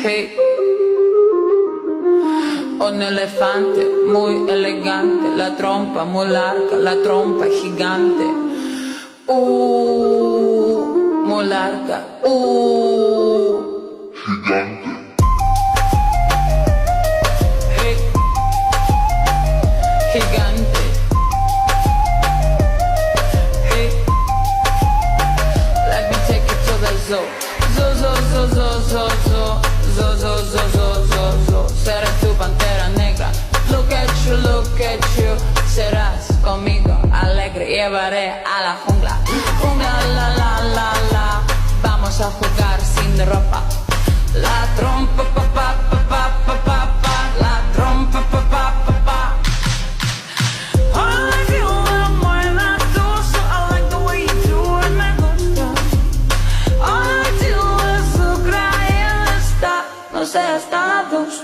Hey, un elefante muy elegante, la trompa muy larga, la trompa gigante. Muy larga. Gigante. Hey, gigante. Hey, let me take you to the zoo. Zoo, zoo, zoo, zoo, zoo, zoo. Zoo, zoo, zoo, zoo, zoo, zoo. Seré tu pantera negra. Look at you. Serás conmigo alegre. Llevaré a la jungla. Jungla, la, la, la, la. Vamos a jugar sin ropa. La trompa, pa, pa, pa, pa, pa, pa, pa. La trompa, pa, pa, pa, pa. I like you when mueves tú, so I like the way you do it, me gusta. All I do es sucra y el está, no sé, está dos.